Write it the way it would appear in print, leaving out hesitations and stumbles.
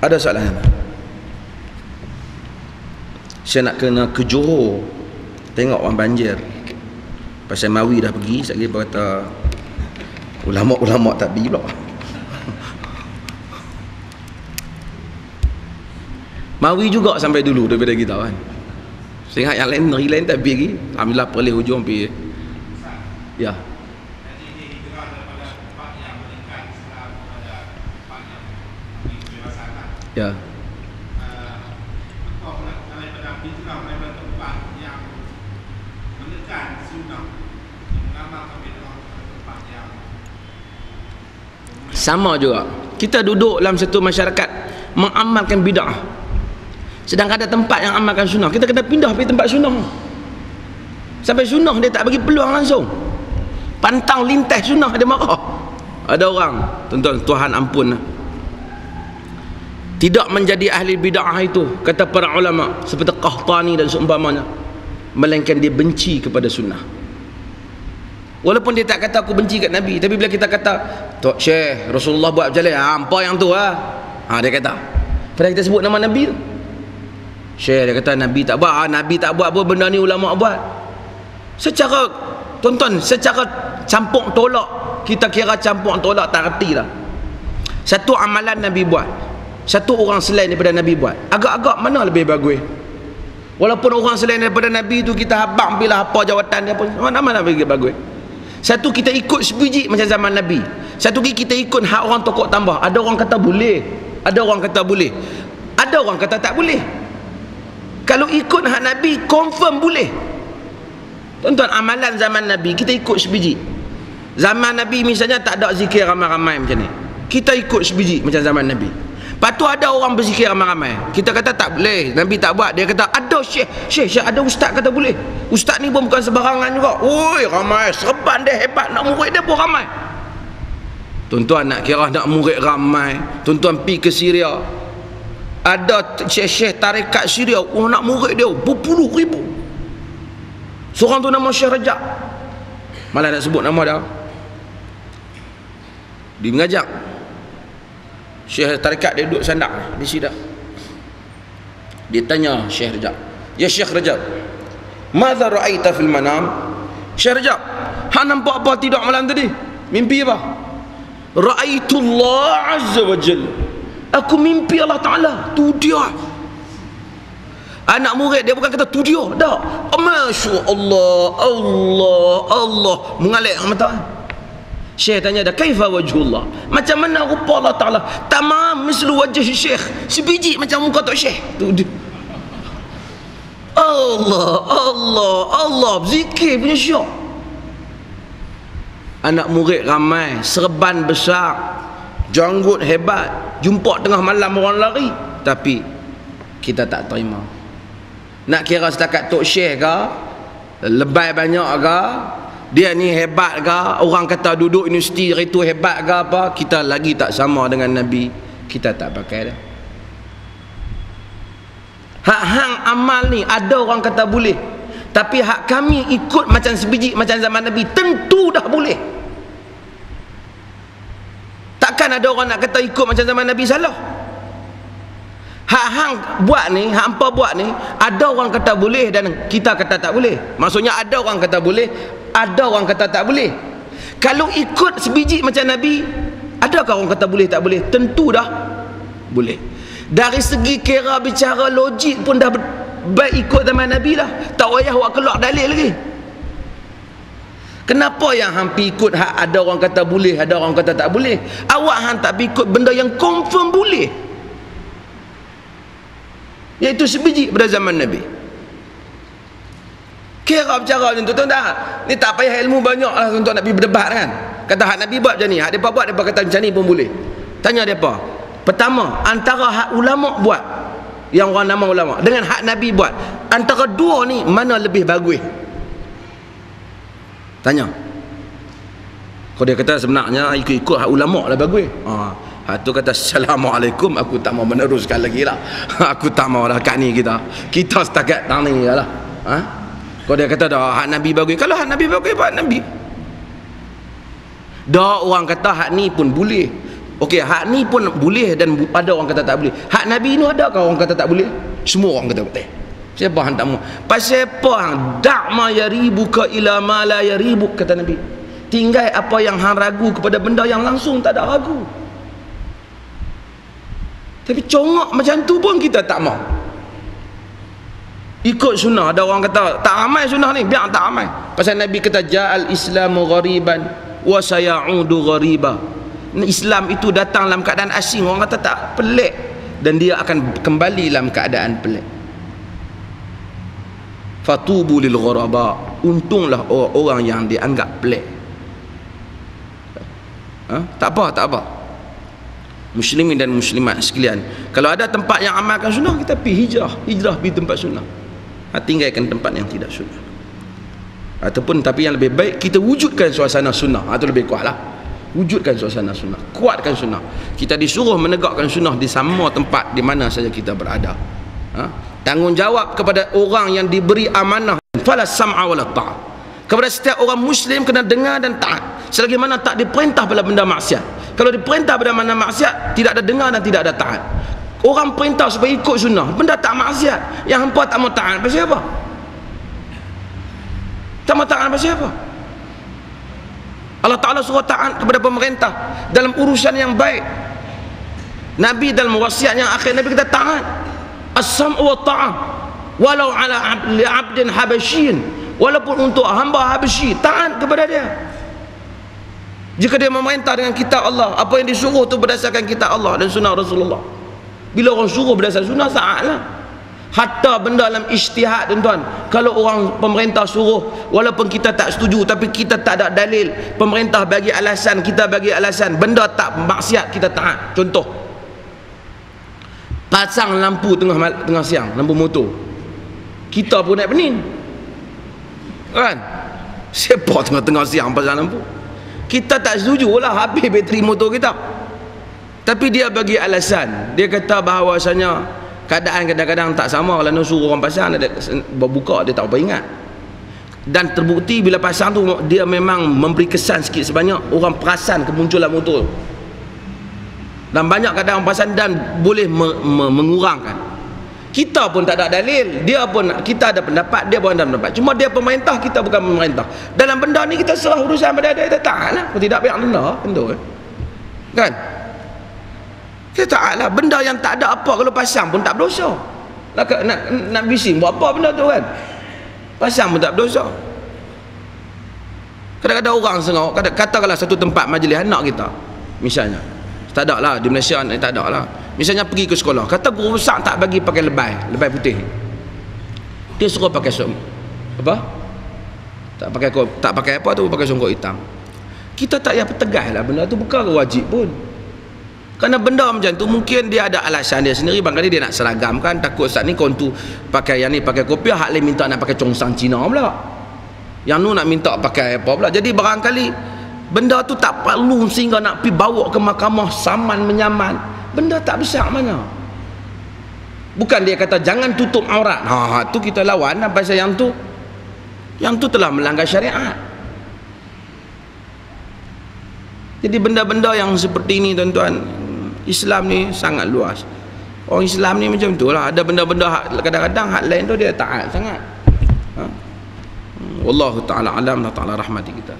Ada soalan? Saya nak kena ke Johor tengok orang banjir. Pasal Mawi dah pergi, sekali dia kata ulama-ulama tak pergi pula. Mawi juga sampai dulu daripada kita kan. Saya ingat yang lain, negeri lain tak pergi lagi. Alhamdulillah perlih hujung pergi. Ya. Ya. Sama juga. Kita duduk dalam satu masyarakat mengamalkan bid'ah. Sedangkan ada tempat yang amalkan sunnah. Kita kena pindah pergi tempat sunnah. Sampai sunnah dia tak bagi peluang langsung. Pantang lintas sunnah dia marah. Ada orang, tuan-tuan, Tuhan ampun. Tidak menjadi ahli bid'ah itu, kata para ulama seperti Qahtani dan seumpamanya, melainkan dia benci kepada sunnah. Walaupun dia tak kata aku benci kat Nabi, tapi bila kita kata Tok Syekh Rasulullah buat macam ni, hampa yang tu lah, dia kata. Padahal kita sebut nama Nabi tu, Syekh, dia kata Nabi tak buat. Nabi tak buat pun benda ni ulama buat. Secara, tuan-tuan, secara campur tolak, kita kira campur tolak tak reti lah. Satu amalan Nabi buat, satu orang selain daripada Nabi buat, agak-agak mana lebih bagus? Walaupun orang selain daripada Nabi tu kita habang bila apa jawatan dia pun, mana lebih bagus? Satu kita ikut sebiji macam zaman Nabi, satu kita ikut hak orang tokoh tambah. Ada orang kata boleh, ada orang kata boleh, ada orang kata tak boleh. Kalau ikut hak Nabi confirm boleh. Tuan-tuan, amalan zaman Nabi kita ikut sebiji. Zaman Nabi misalnya tak ada zikir ramai-ramai macam ni, kita ikut sebiji macam zaman Nabi. Lepas tu ada orang berzikir ramai-ramai, kita kata tak boleh, Nabi tak buat. Dia kata ada syekh, ada ustaz kata boleh. Ustaz ni pun bukan sebarangan juga. Oi, ramai, serban dia hebat, nak murid dia pun ramai. Tuan-tuan, nak kira nak murid ramai, tuan-tuan pergi ke Syria, ada syekh tarekat Syria, nak murid dia berpuluh ribu. Seorang tu nama Syekh Rajab, malah nak sebut nama dia, dia mengajak. Syekh tarekat dia duduk sandak di sidang. Dia tanya Syekh Rajab, ya Syekh Rajab, madza ra'aita fil manam? Syekh Rajab, hang nampak apa tidak malam tadi? Mimpi apa? Ra'aitu Allah azza wa jalla, aku mimpi Allah Ta'ala. Tu dia. Anak murid dia bukan kata tu dia, dah, Masya Allah, Allah mengalir mata. Syekh tanya dah, kaifa wajhullah, macam mana rupa Allah Ta'ala? Tamam mislu wajh Syekh, sebiji macam muka Tok Syekh. Tu dia. Allah zikir punya syok. Anak murid ramai, serban besar, janggut hebat, jumpa tengah malam orang lari, tapi kita tak terima. Nak kira setakat Tok Syekh ke, lebay banyak ke, dia ni hebat ke, orang kata duduk universiti itu hebat ke apa, kita lagi tak sama dengan Nabi, kita tak pakai dah. Hak hang amal ni ada orang kata boleh, tapi hak kami ikut macam sebiji macam zaman Nabi, tentu dah boleh. Takkan ada orang nak kata ikut macam zaman Nabi salah. Hak hang buat ni, hak hampa buat ni, ada orang kata boleh dan kita kata tak boleh. Maksudnya ada orang kata boleh, ada orang kata tak boleh. Kalau ikut sebiji macam Nabi, adakah orang kata boleh tak boleh? Tentu dah boleh. Dari segi kira bicara logik pun dah baik ikut zaman Nabi lah, tak payah awak keluar dalil lagi. Kenapa yang hampir ikut hak ada orang kata boleh, ada orang kata tak boleh? Awak hang tak ikut benda yang confirm boleh, iaitu sebiji pada zaman Nabi. Kira bicara macam tu, tuan tak? Ni tak payah ilmu banyak lah untuk nak pergi berdebat kan. Kata hak Nabi buat macam ni, hak mereka buat, mereka kata macam ni pun boleh. Tanya mereka, pertama, antara hak ulama buat, yang orang nama ulama, dengan hak Nabi buat, antara dua ni mana lebih bagus? Tanya. Kalau dia kata sebenarnya ikut-ikut hak ulama lah bagus, hak tu kata Assalamualaikum, aku tak mau meneruskan lagi lah. Aku tak mau dah kat ni, kita setakat tang ni lah. Kalau dia kata dah hak Nabi bagus, kalau hak Nabi bagus, buat Nabi. Dah orang kata hak ni pun boleh, Okey, hak ni pun boleh dan ada orang kata tak boleh. Hak Nabi ni adakah orang kata tak boleh? Semua orang kata betul. Siapa hang tak mau? Pasal apa hang dak ma yaribuka ila ma la yaribuk, kata Nabi. Tinggal apa yang hang ragu kepada benda yang langsung tak ada ragu. Tapi congok macam tu pun kita tak mau. Ikut sunnah. Ada orang kata tak amal sunnah ni, biar tak amal. Pasal Nabi kata ja'al islamu ghariban wa sayaudu ghariba. Islam itu datang dalam keadaan asing. Orang kata tak, pelik, dan dia akan kembali dalam keadaan pelik. Fatubu lil ghuraba. Untunglah orang-orang yang dianggap pelik. Tak apa. Muslimin dan muslimat sekalian, kalau ada tempat yang amalkan sunnah, kita pergi hijrah pergi tempat sunnah. Tinggalkan tempat yang tidak sunnah. Ataupun tapi yang lebih baik, kita wujudkan suasana sunnah. Itu lebih kuatlah. Wujudkan suasana sunnah, kuatkan sunnah. Kita disuruh menegakkan sunnah di semua tempat di mana saja kita berada. Tanggungjawab kepada orang yang diberi amanah, fala sam'a wala ta'a. Kepada setiap orang muslim kena dengar dan taat, selagi mana tak diperintah pada benda maksiat. Kalau diperintah pada benda maksiat, tidak ada dengar dan tidak ada taat. Orang perintah supaya ikut sunnah, benda tak maksiat, yang hampa tak mau taat, pasal apa? Tak mau taat pasal apa? Allah Ta'ala suruh taat kepada pemerintah dalam urusan yang baik. Nabi dalam wasiat yang akhir, Nabi kata taat, as-sam'u wa ta'ah walau ala abdin habasyin, walaupun untuk hamba Habasyi, taat kepada dia. Jika dia memerintah dengan kitab Allah, apa yang disuruh tu berdasarkan kitab Allah dan sunnah Rasulullah. Bila orang suruh berdasarkan sunnah, taatlah. Hatta benda dalam ijtihad, tuan-tuan, kalau orang pemerintah suruh, walaupun kita tak setuju, tapi kita tak ada dalil, pemerintah bagi alasan, kita bagi alasan, benda tak maksiat, kita taat. Contoh, pasang lampu tengah siang, lampu motor, kita pun naik pening kan? Siapa tengah-tengah siang pasang lampu? Kita tak setuju lah, habis bateri motor kita. Tapi dia bagi alasan, dia kata bahawasanya keadaan kadang-kadang tak sama. Kalau nak suruh orang pasang, dia berbuka, dia tak apa ingat. Dan terbukti bila pasang tu, dia memang memberi kesan sikit sebanyak, orang perasan kemunculan motor. Dan banyak kadang orang pasang dan boleh mengurangkan. Kita pun tak ada dalil, dia pun, kita ada pendapat, dia pun ada pendapat. Cuma dia pemerintah, kita bukan pemerintah. Dalam benda ni kita serah urusan pada dia, kita taatlah. Kalau tidak, biar benda tentu kan? Kita taatlah. Benda yang tak ada apa, kalau pasang pun tak berdosa. Nak bising buat apa benda tu kan? Pasang pun tak berdosa. Kadang-kadang orang sengok, katakanlah satu tempat majlis anak kita, misalnya, tak ada lah di Malaysia ni, tak ada lah. Misalnya pergi ke sekolah, kata guru besar tak bagi pakai lebay putih, dia suruh pakai apa? Tak pakai apa tu, pakai songkok hitam. Kita tak payah pertegas lah, benda tu bukan wajib pun. Kerana benda macam tu mungkin dia ada alasan dia sendiri. Barangkali dia nak seragamkan, takut saat ni kau tu pakai yang ni pakai kopiah, hak lain minta nak pakai congsang Cina pula, yang nu nak minta pakai apa pula. Jadi barangkali benda tu tak perlu sehingga nak pergi bawa ke mahkamah saman menyaman. Benda tak besar mana. Bukan dia kata jangan tutup aurat, tu kita lawan lah pasal yang tu telah melanggar syariat. Jadi benda-benda yang seperti ini, tuan-tuan, Islam ni sangat luas. Orang Islam ni macam tu lah. Ada benda-benda kadang-kadang hak lain tu dia taat sangat. Wallahu ta'ala alam, Allah ta'ala rahmati kita.